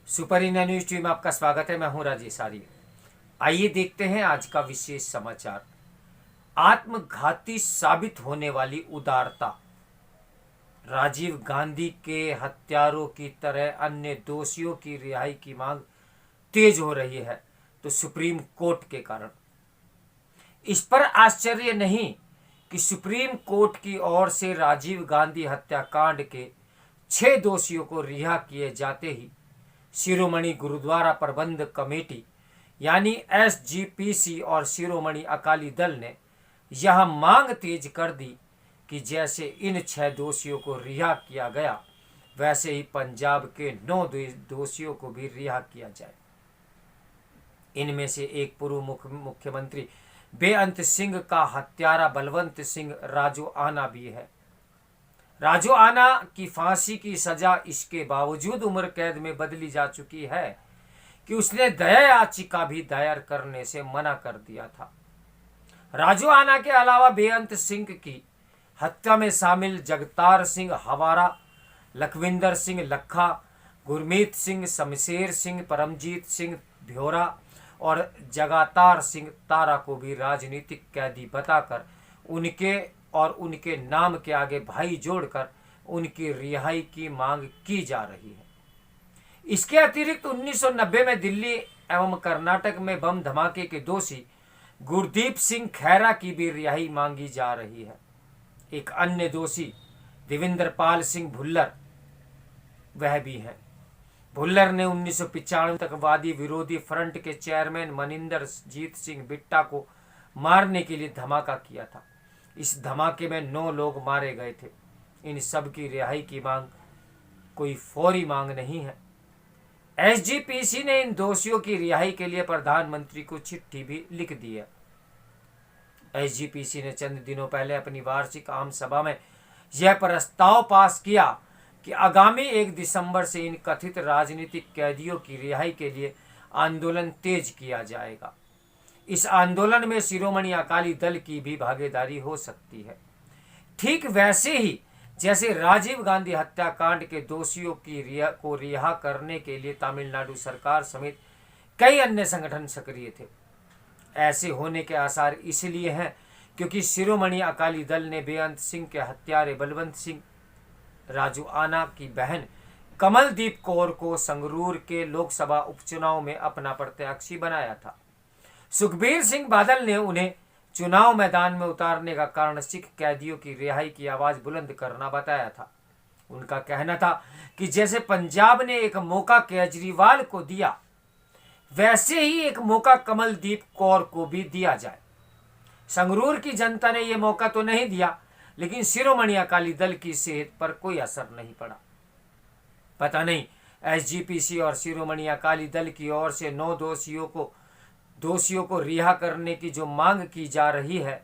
Super India news TV में आपका स्वागत है। मैं हूं राजेश आर्य। आइए देखते हैं आज का विशेष समाचार। आत्मघाती साबित होने वाली उदारता। राजीव गांधी के हत्यारों की तरह अन्य दोषियों की रिहाई की मांग तेज हो रही है, तो सुप्रीम कोर्ट के कारण। इस पर आश्चर्य नहीं कि सुप्रीम कोर्ट की ओर से राजीव गांधी हत्याकांड के 6 दोषियों को रिहा किए जाते ही शिरोमणि गुरुद्वारा प्रबंध कमेटी यानी एसजीपीसी और शिरोमणि अकाली दल ने यह मांग तेज कर दी कि जैसे इन 6 दोषियों को रिहा किया गया, वैसे ही पंजाब के 9 दोषियों को भी रिहा किया जाए। इनमें से एक पूर्व मुख्यमंत्री बेअंत सिंह का हत्यारा बलवंत सिंह राजू आना भी है। राजू आना की फांसी की सजा इसके बावजूद उम्र कैद में बदली जा चुकी है कि उसने दया याचिका भी दायर करने से मना कर दिया था। राजू आना के अलावा बेअंत सिंह की हत्या में शामिल जगतार सिंह हवारा, लखविंदर सिंह लखा, गुरमीत सिंह, शमशेर सिंह, परमजीत सिंह भ्योरा और जगातार सिंह तारा को भी राजनीतिक कैदी बताकर उनके नाम के आगे भाई जोड़कर उनकी रिहाई की मांग की जा रही है। इसके अतिरिक्त 1990 में दिल्ली एवं कर्नाटक में बम धमाके के दोषी गुरदीप सिंह खैरा की भी रिहाई मांगी जा रही है। एक अन्य दोषी देवेंद्र पाल सिंह भुल्लर वह भी है। भुल्लर ने 1995 आतंकवादी विरोधी फ्रंट के चेयरमैन मनिंदर जीत सिंह बिट्टा को मारने के लिए धमाका किया था। इस धमाके में 9 लोग मारे गए थे। इन सब की रिहाई की मांग कोई फौरी मांग नहीं है। एसजीपीसी ने इन दोषियों की रिहाई के लिए प्रधानमंत्री को चिट्ठी भी लिख दी है। एसजीपीसी ने चंद दिनों पहले अपनी वार्षिक आम सभा में यह प्रस्ताव पास किया कि आगामी 1 दिसंबर से इन कथित राजनीतिक कैदियों की रिहाई के लिए आंदोलन तेज किया जाएगा। इस आंदोलन में शिरोमणि अकाली दल की भी भागीदारी हो सकती है। ठीक वैसे ही जैसे राजीव गांधी हत्याकांड के दोषियों को रिहा करने के लिए तमिलनाडु सरकार समेत कई अन्य संगठन सक्रिय थे। ऐसे होने के आसार इसलिए हैं क्योंकि शिरोमणि अकाली दल ने बेअंत सिंह के हत्यारे बलवंत सिंह राजू आना की बहन कमलदीप कौर को संगरूर के लोकसभा उपचुनाव में अपना प्रत्याशी बनाया था। सुखबीर सिंह बादल ने उन्हें चुनाव मैदान में उतारने का कारण सिख कैदियों की रिहाई की आवाज बुलंद करना बताया था। उनका कहना था कि जैसे पंजाब ने एक मौका केजरीवाल को दिया, वैसे ही एक मौका कमलदीप कौर को भी दिया जाए। संगरूर की जनता ने यह मौका तो नहीं दिया, लेकिन शिरोमणि अकाली दल की सेहत पर कोई असर नहीं पड़ा। पता नहीं एसजीपीसी और शिरोमणि अकाली दल की ओर से 9 दोषियों को रिहा करने की जो मांग की जा रही है,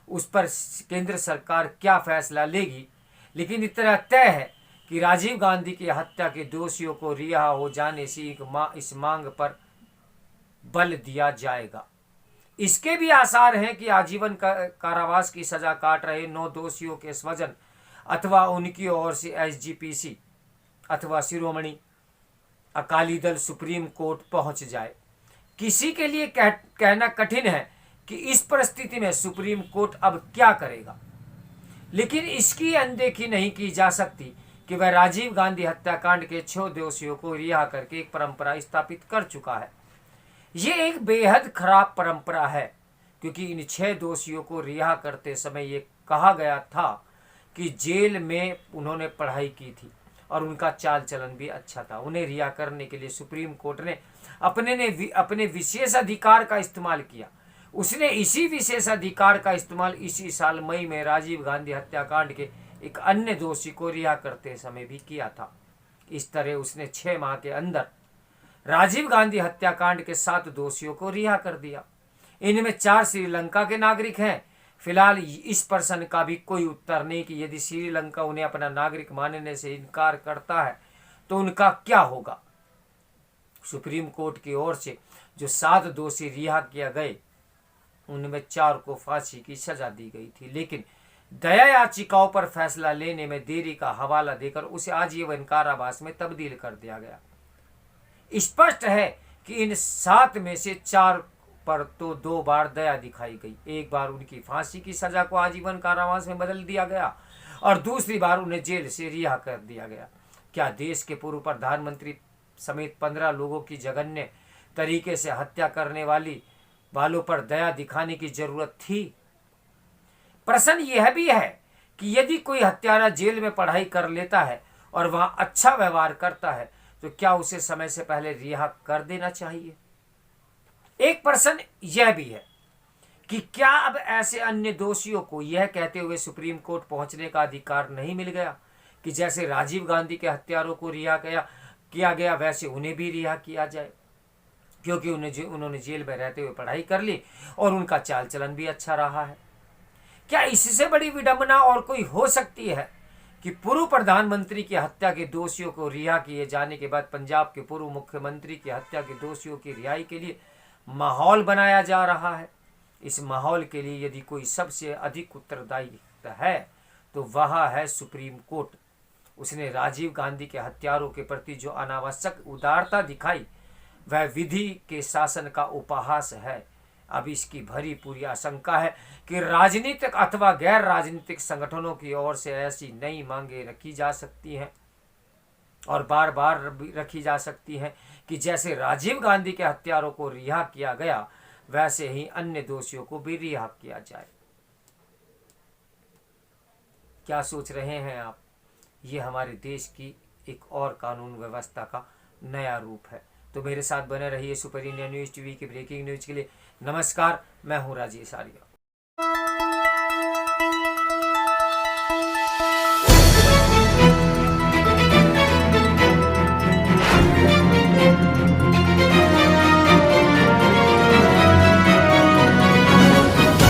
उस पर केंद्र सरकार क्या फैसला लेगी। लेकिन इतना तय है कि राजीव गांधी की हत्या के दोषियों को रिहा हो जाने से इस मांग पर बल दिया जाएगा। इसके भी आसार हैं कि आजीवन कारावास की सजा काट रहे 9 दोषियों के स्वजन अथवा उनकी ओर से एसजीपीसी अथवा शिरोमणि अकाली दल सुप्रीम कोर्ट पहुंच जाए। किसी के लिए कहना कठिन है कि इस परिस्थिति में सुप्रीम कोर्ट अब क्या करेगा, लेकिन इसकी अनदेखी नहीं की जा सकती कि वह राजीव गांधी हत्याकांड के 6 दोषियों को रिहा करके एक परंपरा स्थापित कर चुका है। ये एक बेहद खराब परंपरा है, क्योंकि इन 6 दोषियों को रिहा करते समय ये कहा गया था कि जेल में उन्होंने पढ़ाई की थी और उनका चाल चलन भी अच्छा था। उन्हें रिहा करने के लिए सुप्रीम कोर्ट ने अपने विशेष अधिकार का इस्तेमाल किया। उसने इसी विशेष अधिकार का इस्तेमाल इसी साल मई में राजीव गांधी हत्याकांड के एक अन्य दोषी को रिहा करते समय भी किया था। इस तरह उसने 6 माह के अंदर राजीव गांधी हत्याकांड के 7 दोषियों को रिहा कर दिया। इनमें 4 श्रीलंका के नागरिक हैं। फिलहाल इस प्रश्न का भी कोई उत्तर नहीं कि यदि श्रीलंका उन्हें अपना नागरिक मानने से इनकार करता है तो उनका क्या होगा। सुप्रीम कोर्ट की ओर से जो 7 दोषी रिहा किया गए, उनमें 4 को फांसी की सजा दी गई थी, लेकिन दया याचिकाओं पर फैसला लेने में देरी का हवाला देकर उसे आजीवन कारावास में तब्दील कर दिया गया। स्पष्ट है कि इन 7 में से 4 पर तो 2 बार दया दिखाई गई। एक बार उनकी फांसी की सजा को आजीवन कारावास में बदल दिया गया और दूसरी बार उन्हें जेल से रिहा कर दिया गया। क्या देश के पूर्व प्रधानमंत्री समेत 15 लोगों की जघन्य तरीके से हत्या करने वालों पर दया दिखाने की जरूरत थी? प्रश्न यह भी है कि यदि कोई हत्यारा जेल में पढ़ाई कर लेता है और वहां अच्छा व्यवहार करता है तो क्या उसे समय से पहले रिहा कर देना चाहिए? एक प्रश्न यह भी है कि क्या अब ऐसे अन्य दोषियों को यह कहते हुए सुप्रीम कोर्ट पहुंचने का अधिकार नहीं मिल गया कि जैसे राजीव गांधी के हत्यारों को रिहा किया गया वैसे उन्हें भी रिहा किया जाए, क्योंकि उन्होंने जेल में रहते हुए पढ़ाई कर ली और उनका चाल चलन भी अच्छा रहा है। क्या इससे बड़ी विडंबना और कोई हो सकती है कि पूर्व प्रधानमंत्री की हत्या के दोषियों को रिहा किए जाने के बाद पंजाब के पूर्व मुख्यमंत्री की हत्या के दोषियों की रिहाई के लिए माहौल बनाया जा रहा है? इस माहौल के लिए यदि कोई सबसे अधिक उत्तरदायी है तो वह है सुप्रीम कोर्ट। उसने राजीव गांधी के हत्यारों के प्रति जो अनावश्यक उदारता दिखाई वह विधि के शासन का उपहास है। अब इसकी भरी पूरी आशंका है कि राजनीतिक अथवा गैर राजनीतिक संगठनों की ओर से ऐसी नई मांगें रखी जा सकती हैं और बार बार रखी जा सकती हैं कि जैसे राजीव गांधी के हत्यारों को रिहा किया गया वैसे ही अन्य दोषियों को भी रिहा किया जाए। क्या सोच रहे हैं आप? ये हमारे देश की एक और कानून व्यवस्था का नया रूप है। तो मेरे साथ बने रहिए सुपर इंडिया न्यूज़ टीवी की ब्रेकिंग न्यूज़ के लिए। नमस्कार, मैं हूं राजेश आर्य।